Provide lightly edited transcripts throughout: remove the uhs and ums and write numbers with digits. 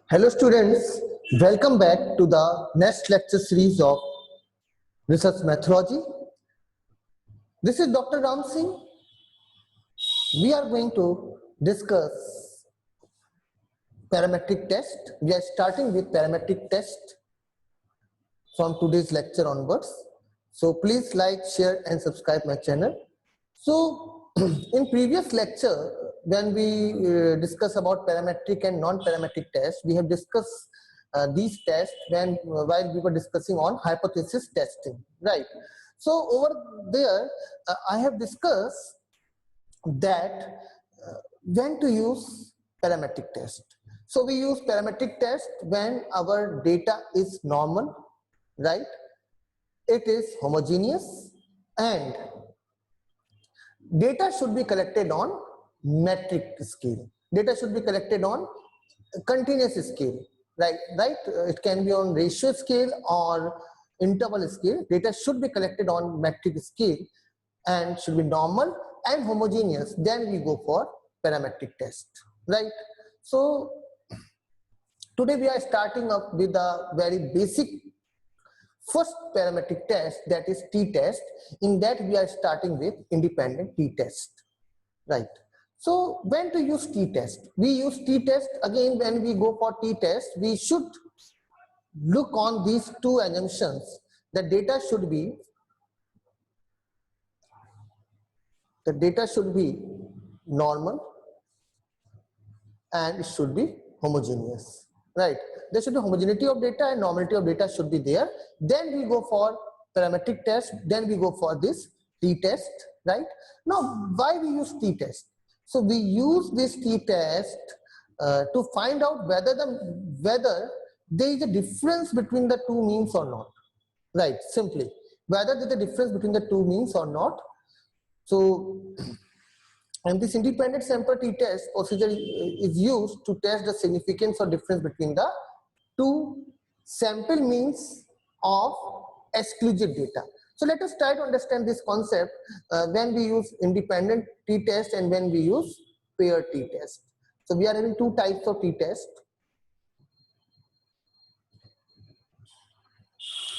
Hello students, welcome back to the next lecture series of research methodology. This is Dr. Ram Singh. We are going to discuss parametric test. We are starting with parametric test from today's lecture onwards. So please like, share and subscribe my channel. So in previous lecture, when we discuss about parametric and non-parametric tests, we have discussed these tests while we were discussing on hypothesis testing, right? So over there, I have discussed that when to use parametric test. So we use parametric test when our data is normal, right? It is homogeneous and data should be collected on metric scale. Data should be collected on continuous scale, right? It can be on ratio scale or interval scale. Data should be collected on metric scale and should be normal and homogeneous. Then we go for parametric test, right? So today we are starting up with a very basic first parametric test, that is t-test. In that we are starting with independent t-test, right? So when to use t-test? We use t-test again when we go for t-test. We should look on these two assumptions. The data should be normal and it should be homogeneous, right? There should be homogeneity of data and normality of data should be there. Then we go for parametric test. Then we go for this t-test, right? Now, why we use t-test? So we use this t-test to find out whether there is a difference between the two means or not, right? Simply, whether there is a difference between the two means or not. So, and this independent sample t-test procedure is used to test the significance or difference between the two sample means of exclusive data. So let us try to understand this concept when we use independent t-test and when we use paired t-test. So we are having two types of t-test.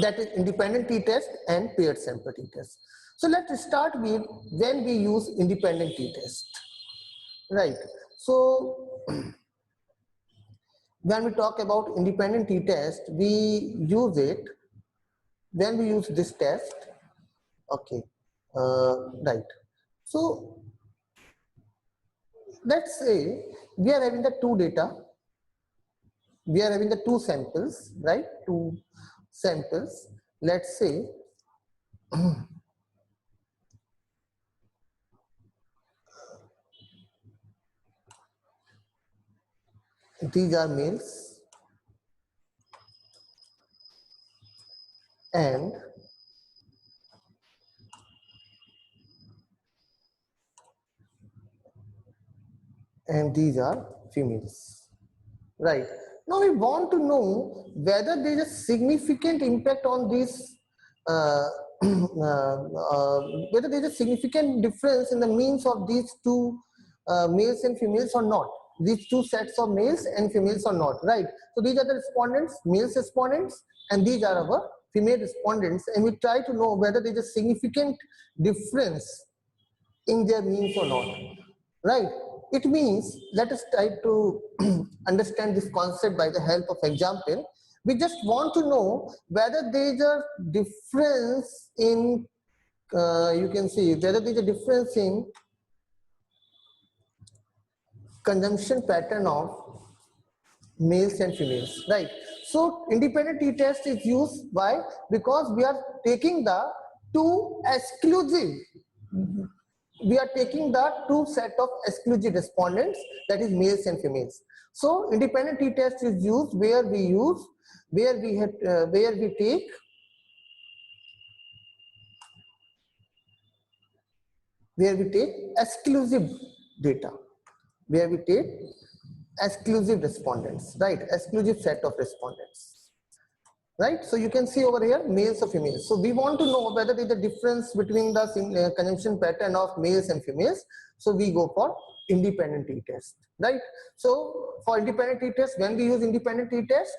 That is independent t-test and paired sample t-test. So let's start with when we use independent t-test, right? So when we talk about independent t-test, we use it when we use this test, okay, right? So let's say we are having the two data, we are having the two samples, right? Two samples. Let's say these are males and these are females, right? Now we want to know whether there is a significant impact on this, whether there is a significant difference in the means of these two males and females or not. These two sets of males and females or not, right? So these are the respondents, males respondents, and these are our female respondents, and we try to know whether there is a significant difference in their means or not, right? It means, let us try to understand this concept by the help of example. We just want to know whether there is a difference in, you can see whether there is a difference in consumption pattern of males and females, right? So independent t-test is used. Why? Because we are taking the two exclusive, we are taking the two set of exclusive respondents, that is males and females. So independent t-test is used where we take exclusive data, where we take exclusive respondents, right? Exclusive set of respondents, right? So you can see over here males or females. So we want to know whether there is a difference between the consumption pattern of males and females. So we go for independent t-test, right? So for independent t-test, when we use independent t-test,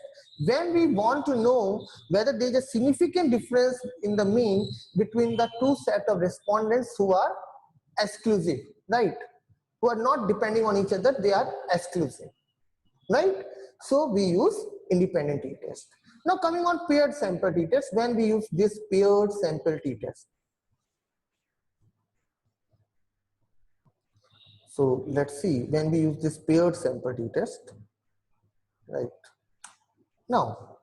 when we want to know whether there is a significant difference in the mean between the two set of respondents who are exclusive, right? Who are not depending on each other, they are exclusive, right? So we use independent t-test. Now coming on paired sample t-test, when we use this paired sample t-test. So let's see when we use this paired sample t-test, right? Now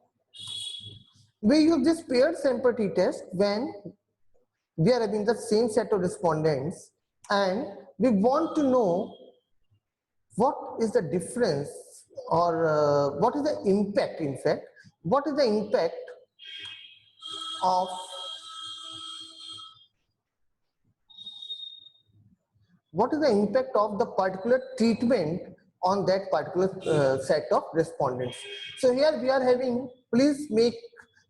we use this paired sample t-test when we are having the same set of respondents and we want to know what is the difference or what is the impact, in fact, what is the impact of the particular treatment on that particular set of respondents. So here we are having, please make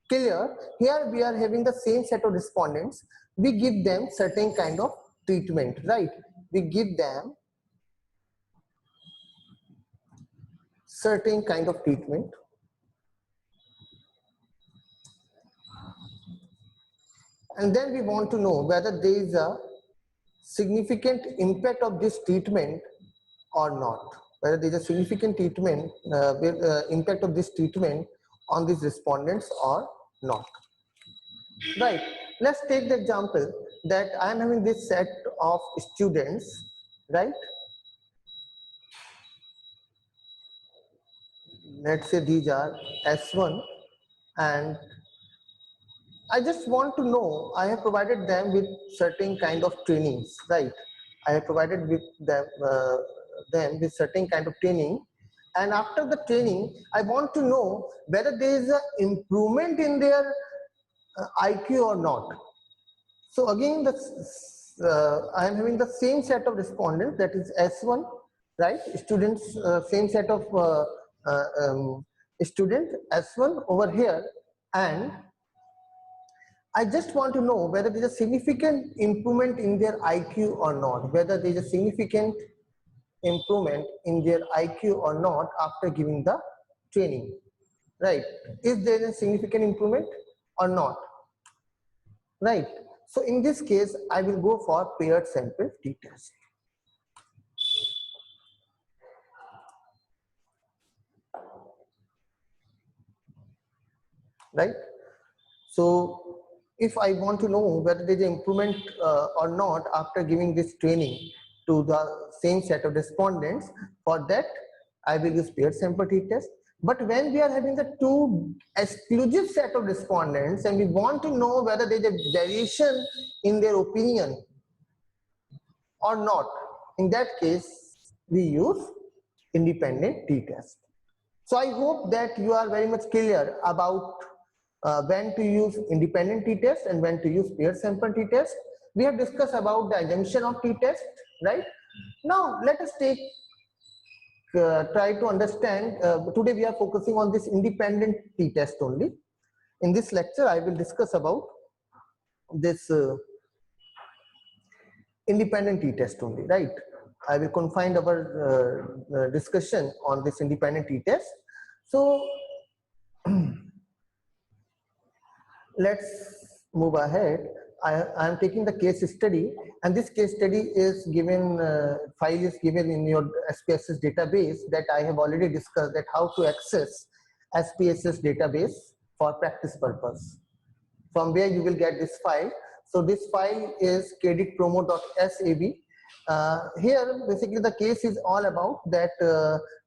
clear, here we are having the same set of respondents. We give them certain kind of treatment, right? We give them certain kind of treatment. And then we want to know whether there is a significant impact of this treatment or not, whether there is a significant treatment impact of this treatment on these respondents or not, right? Let's take the example that I am having this set of students, right? Let's say these are S1, and I just want to know, I have provided them with certain kind of trainings, right? I have provided with them with certain kind of training, and after the training, I want to know whether there is an improvement in their IQ or not. So again, I am having the same set of respondents, that is S1, right? Students, same set of student S1 over here, and I just want to know whether there is a significant improvement in their IQ or not, whether there is a significant improvement in their IQ or not after giving the training, right? Is there a significant improvement or not, right? So in this case, I will go for paired sample t-test. Right? So if I want to know whether there is an improvement or not after giving this training to the same set of respondents, for that I will use paired sample t-test. But when we are having the two exclusive set of respondents and we want to know whether there is a variation in their opinion or not, in that case we use independent t-test. So I hope that you are very much clear about when to use independent t-test and when to use paired sample t-test. We have discussed about the assumption of t-test, right? Now let us try to understand. Today we are focusing on this independent t-test only. In this lecture, I will discuss about this independent t-test only, right? I will confine our discussion on this independent t-test. So let's move ahead. I am taking the case study, and this case study is given, file is given in your SPSS database that I have already discussed, that how to access SPSS database for practice purpose. From where you will get this file. So this file is creditpromo.sab. Here basically the case is all about that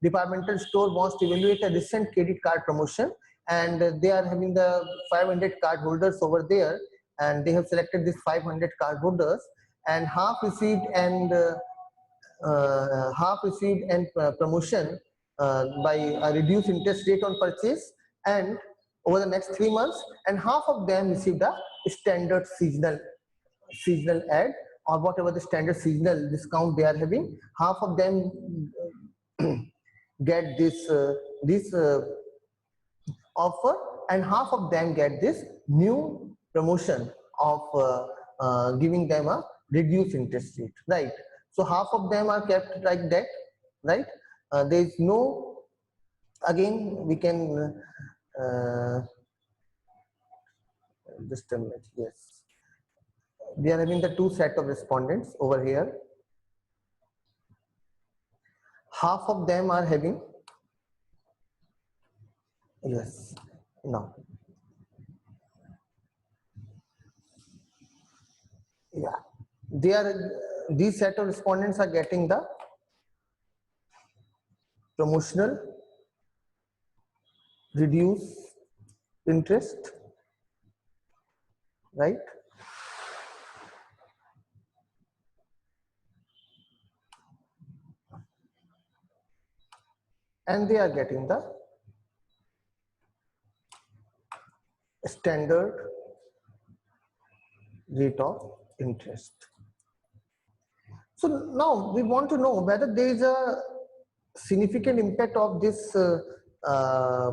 departmental store wants to evaluate a recent credit card promotion, and they are having the 500 card holders over there, and they have selected this 500 card holders, and half received and promotion by a reduced interest rate on purchase and over the next 3 months, and half of them received a standard seasonal ad or whatever the standard seasonal discount they are having. Half of them get this offer, and half of them get this new promotion of giving them a reduced interest rate, right? So half of them are kept like that, right? There is no, again we can just a minute, yes. We are having the two set of respondents over here. Half of them are having, yes, now, yeah, they are, these set of respondents are getting the promotional reduce interest, right? And they are getting the standard rate of interest. So now we want to know whether there is a significant impact of this uh,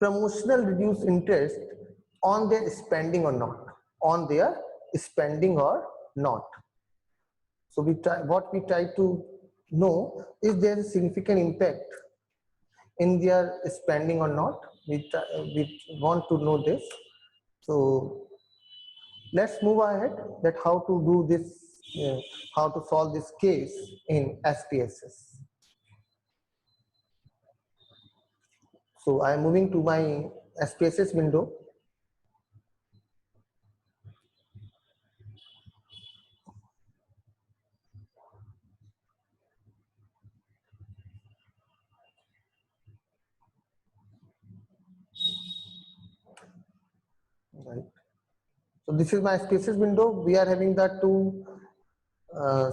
promotional reduced interest on their spending or not, on their spending or not. So we try, what we try to know is there a significant impact in their spending or not. We want to know this. So let's move ahead that how to do this, how to solve this case in SPSS. So I am moving to my SPSS window. Right. So this is my SPSS window. We are having the two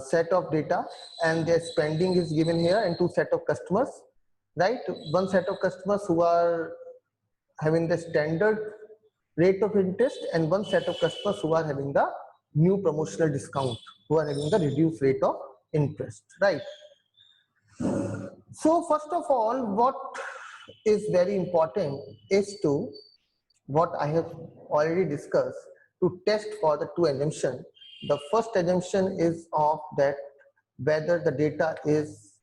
set of data and their spending is given here and two set of customers, right? One set of customers who are having the standard rate of interest and one set of customers who are having the new promotional discount, who are having the reduced rate of interest, right? So first of all, what is very important is to, what I have already discussed, to test for the two assumptions. The first assumption is of that whether the data is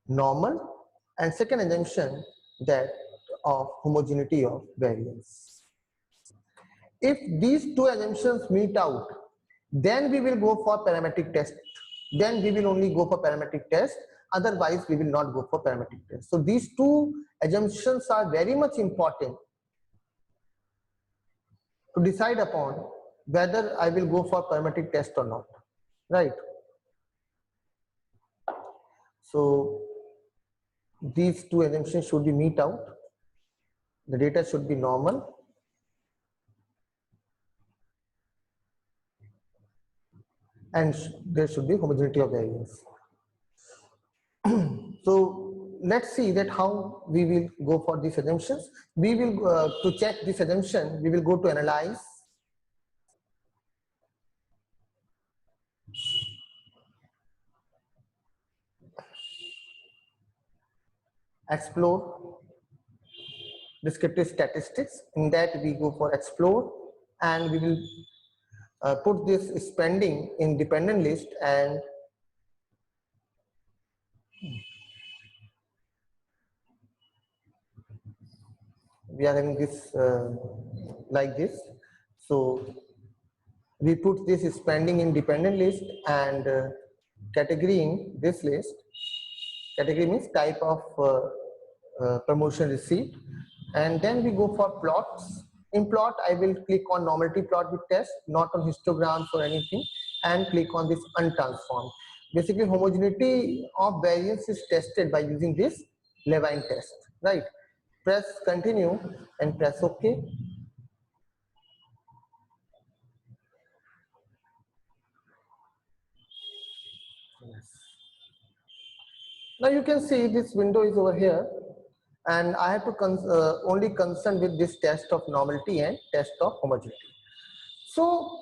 normal, and second assumption that of homogeneity of variance. If these two assumptions meet out, then we will go for parametric test. Then we will only go for parametric test. Otherwise, we will not go for parametric test. So these two assumptions are very much important to decide upon whether I will go for parametric test or not, right? So these two assumptions should be meet out. The data should be normal. And there should be homogeneity of variance. So let's see that how we will go for these assumptions. We will, to check this assumption, we will go to analyze, explore, descriptive statistics. In that we go for explore, and we will put this spending in dependent list, and we are having this like this. So we put this spending in dependent list and category in this list. Category means type of promotion received, and then we go for plots. In plot, I will click on normality plot with test, not on histograms or anything, and click on this untransformed. Basically, homogeneity of variance is tested by using this Levine test, right? Press continue and press OK. Now you can see this window is over here, and I have to only concern with this test of normality and test of homogeneity. So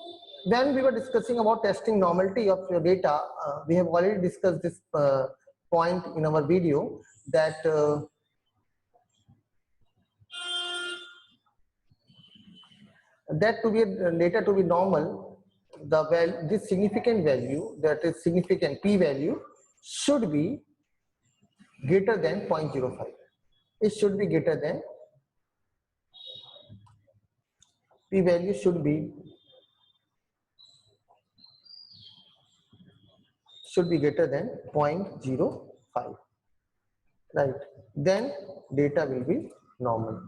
when we were discussing about testing normality of your data, we have already discussed this point in our video, that that to be data to be normal, this significant value, that is significant p value, should be greater than 0.05. It should be greater than, p value should be greater than 0.05, right? Then data will be normal.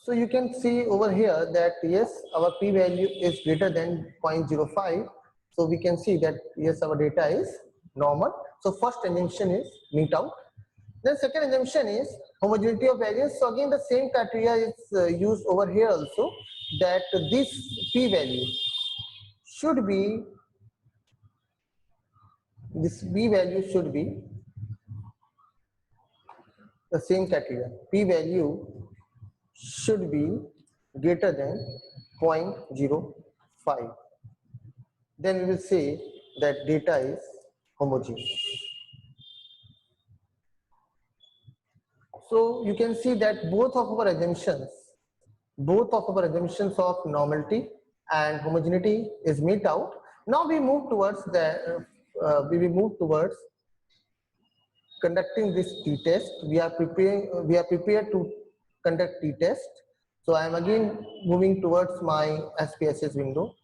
So you can see over here that yes, our p value is greater than 0.05. So we can see that yes, our data is normal. So first assumption is meet out. Then second assumption is homogeneity of variance. So again the same criteria is used over here also, that this p value should be, this p value should be the same criteria. P value should be greater than 0.05. Then we will say that data is homogeneous. So you can see that both of our assumptions of normality and homogeneity is met out. Now we move towards we will move towards conducting this t-test. We are prepared to conduct t-test. So I am again moving towards my SPSS window.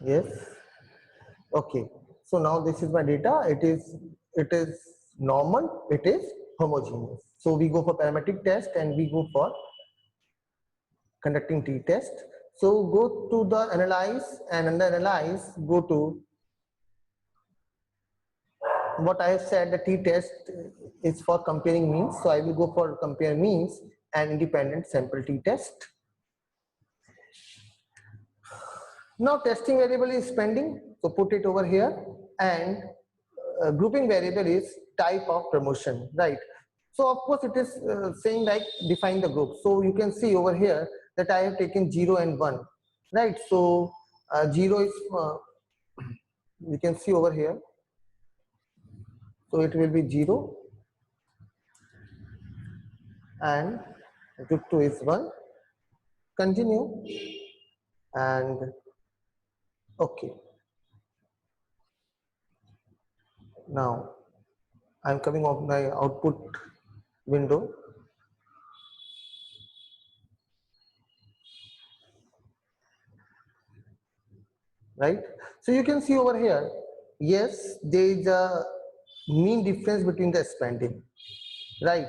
Yes. Okay. So now this is my data. It is normal. It is homogeneous. So we go for parametric test and we go for conducting t-test. So go to the analyze, and under analyze go to what I have said. The t-test is for comparing means. So I will go for compare means and independent sample t-test. Now testing variable is spending, so put it over here, and grouping variable is type of promotion, right? So of course it is saying like define the group. So you can see over here that I have taken 0 and 1, right? So 0 is you can see over here, so it will be 0 and group 2 is 1. Continue and okay. Now I'm coming off my output window. Right? So you can see over here, yes, there is a mean difference between the spending, right?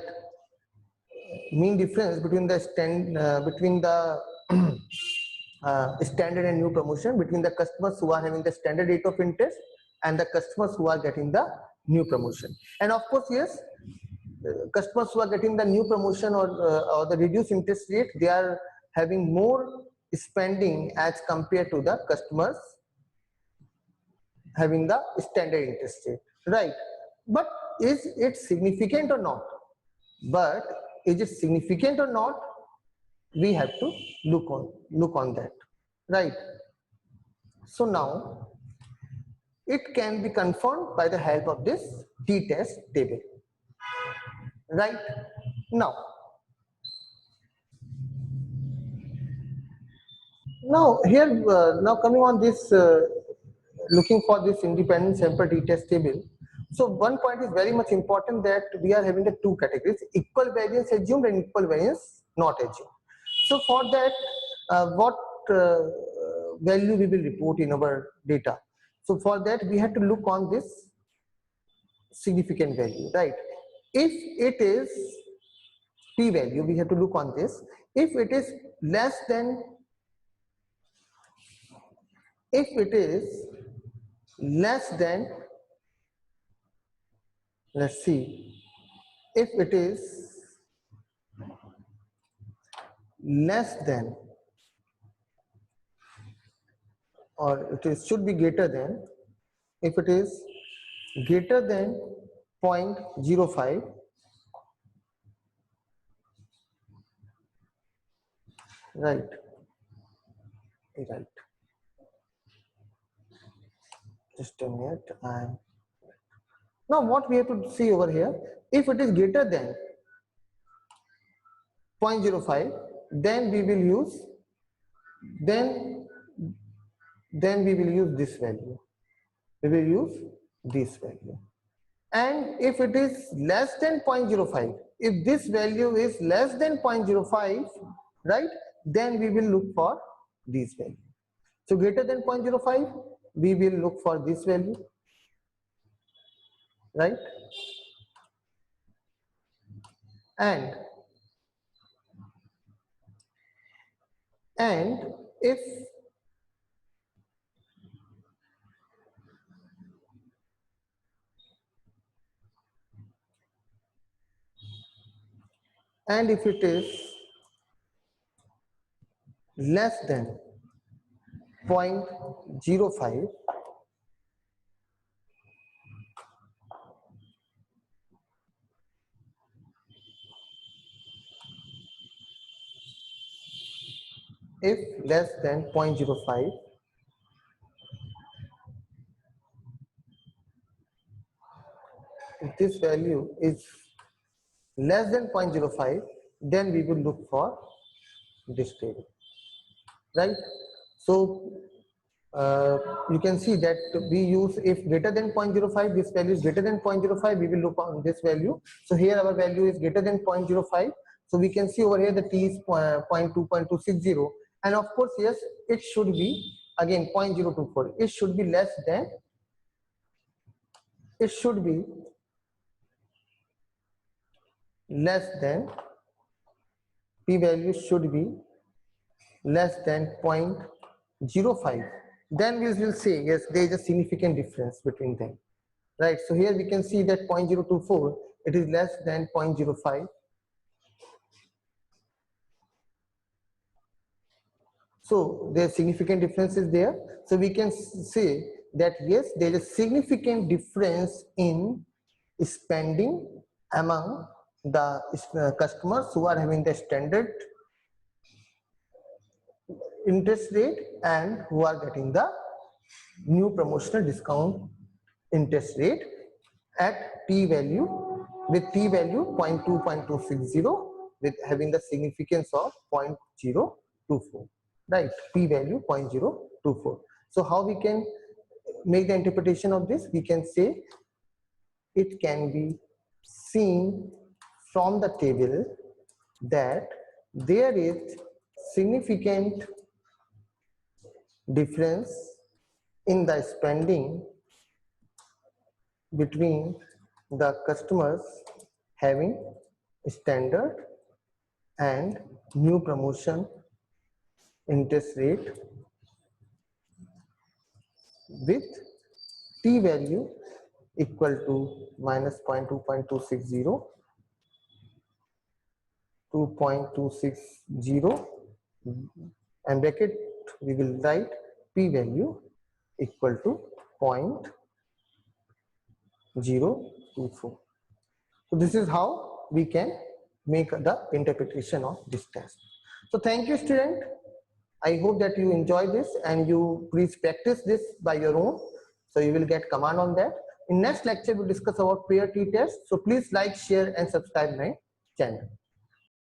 Mean difference between the standard and new promotion, between the customers who are having the standard rate of interest and the customers who are getting the new promotion. And of course, yes, customers who are getting the new promotion or the reduced interest rate, they are having more spending as compared to the customers having the standard interest rate, right? But is it significant or not? But is it significant or not? We have to look on that, right? So now it can be confirmed by the help of this t-test table, right? Now here now coming on this looking for this independent sample t-test table. So one point is very much important, that we are having the two categories: equal variance assumed and equal variance not assumed. So for that, what value we will report in our data? So for that, we have to look on this significant value, right? If it is p value, we have to look on this. If it is less than, let's see, if it is less than, or should be greater than, if it is greater than 0.05, right, right. Just a minute. And now what we have to see over here, if it is greater than 0.05, then we will use, then we will use this value. We will use this value. And if it is less than 0.05, if this value is less than 0.05, right, then we will look for this value. So greater than 0.05, we will look for this value, right? And if it is less than 0.05, if less than 0.05, if this value is less than 0.05, then we will look for this table, right? So you can see that we use, if greater than 0.05, this value is greater than 0.05, we will look on this value. So here our value is greater than 0.05. So we can see over here the t is 0.2.260, and of course, yes, it should be again 0.024. It should be less than, it should be less than, p value should be less than 0.05. Then we will say yes, there is a significant difference between them, right? So here we can see that 0.024, it is less than 0.05. So there are significant differences there. So we can say that yes, there is a significant difference in spending among the customers who are having the standard interest rate and who are getting the new promotional discount interest rate at t value, with t value 0.2.260, with having the significance of 0.024, right? P value 0.024. So how we can make the interpretation of this? We can say it can be seen from the table that there is significant difference in the spending between the customers having standard and new promotion interest rate with t value equal to minus 0.2.260 to 0.260, and bracket we will write p value equal to 0.024. So this is how we can make the interpretation of this test. So thank you, student. I hope that you enjoy this and you please practice this by your own. So you will get command on that. In next lecture, we'll discuss about pair t-test. So please like, share and subscribe my channel.